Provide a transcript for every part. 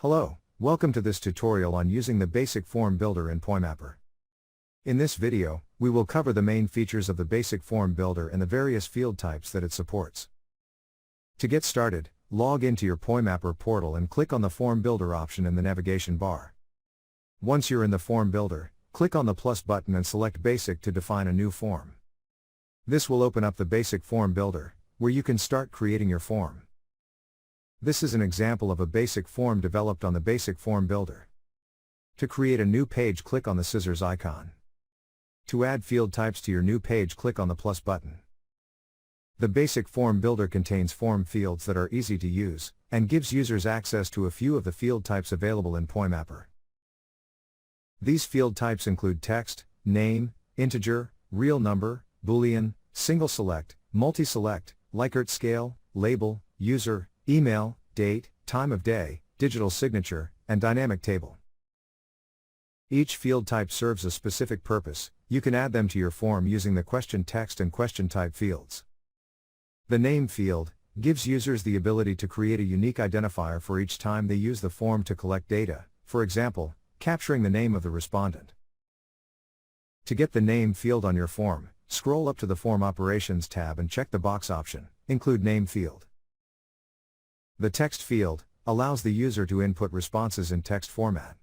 Hello, welcome to this tutorial on using the basic form builder in PointMapper. In this video, we will cover the main features of the basic form builder and the various field types that it supports. To get started, log into your PointMapper portal and click on the Form Builder option in the navigation bar. Once you're in the Form Builder, click on the plus button and select Basic to define a new form. This will open up the basic form builder, where you can start creating your form. This is an example of a basic form developed on the basic form builder. To create a new page, click on the scissors icon. To add field types to your new page, click on the plus button. The basic form builder contains form fields that are easy to use, and gives users access to a few of the field types available in PointMapper. These field types include text, name, integer, real number, boolean, single select, multi-select, Likert scale, label, user, email, date, time of day, digital signature, and dynamic table. Each field type serves a specific purpose. You can add them to your form using the question text and question type fields. The name field gives users the ability to create a unique identifier for each time they use the form to collect data, for example, capturing the name of the respondent. To get the name field on your form, scroll up to the Form Operations tab and check the box option, Include Name Field. The text field allows the user to input responses in text format.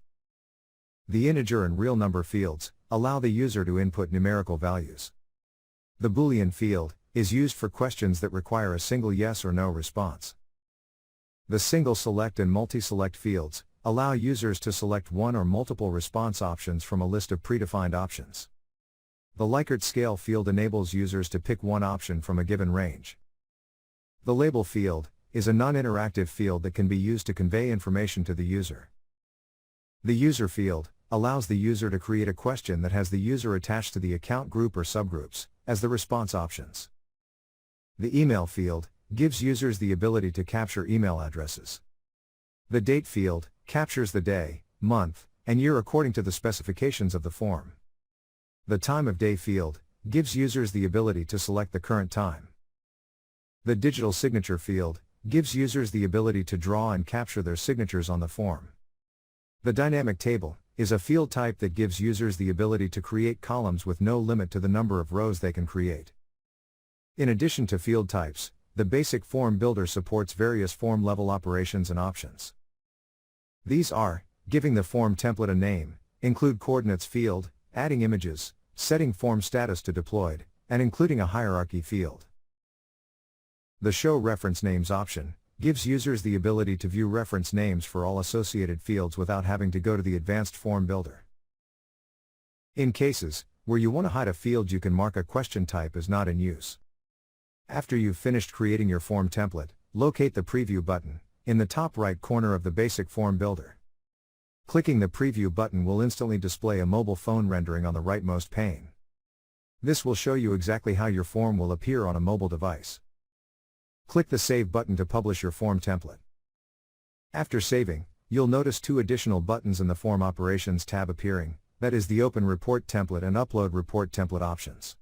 The integer and real number fields allow the user to input numerical values. The Boolean field is used for questions that require a single yes or no response. The single select and multi-select fields allow users to select one or multiple response options from a list of predefined options. The Likert scale field enables users to pick one option from a given range. The label field is a non-interactive field that can be used to convey information to the user. The user field allows the user to create a question that has the user attached to the account group or subgroups as the response options. The email field gives users the ability to capture email addresses. The date field captures the day, month, and year according to the specifications of the form. The time of day field gives users the ability to select the current time. The digital signature field gives users the ability to draw and capture their signatures on the form. The dynamic table is a field type that gives users the ability to create columns with no limit to the number of rows they can create. In addition to field types, the basic form builder supports various form level operations and options. These are, giving the form template a name, include coordinates field, adding images, setting form status to deployed, and including a hierarchy field. The Show Reference Names option gives users the ability to view reference names for all associated fields without having to go to the advanced form builder. In cases where you want to hide a field, you can mark a question type as not in use. After you've finished creating your form template, locate the Preview button in the top right corner of the basic form builder. Clicking the Preview button will instantly display a mobile phone rendering on the rightmost pane. This will show you exactly how your form will appear on a mobile device. Click the Save button to publish your form template. After saving, you'll notice two additional buttons in the Form Operations tab appearing, that is the Open Report Template and Upload Report Template options.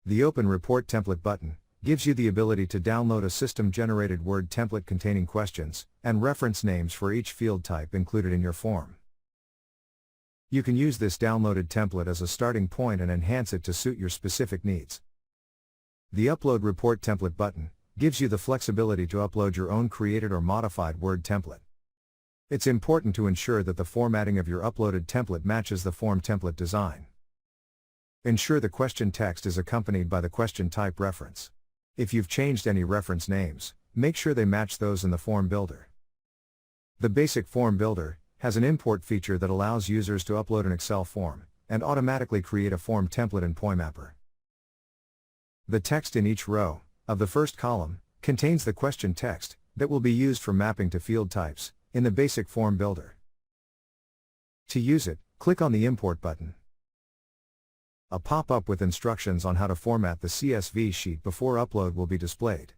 The Open Report Template button gives you the ability to download a system-generated Word template containing questions and reference names for each field type included in your form. You can use this downloaded template as a starting point and enhance it to suit your specific needs. The Upload Report Template button gives you the flexibility to upload your own created or modified Word template. It's important to ensure that the formatting of your uploaded template matches the form template design. Ensure the question text is accompanied by the question type reference. If you've changed any reference names, make sure they match those in the form builder. The basic form builder has an import feature that allows users to upload an Excel form and automatically create a form template in PointMapper. The text in each row of the first column contains the question text that will be used for mapping to field types in the basic form builder. To use it, click on the Import button. A pop-up with instructions on how to format the CSV sheet before upload will be displayed.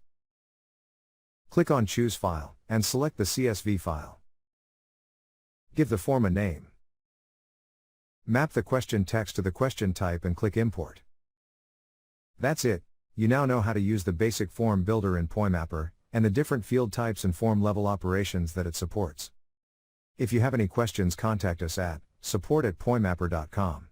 Click on Choose File and select the CSV file. Give the form a name. Map the question text to the question type and click Import. That's it. You now know how to use the basic form builder in PointMapper, and the different field types and form level operations that it supports. If you have any questions, contact us at support@poimapper.com.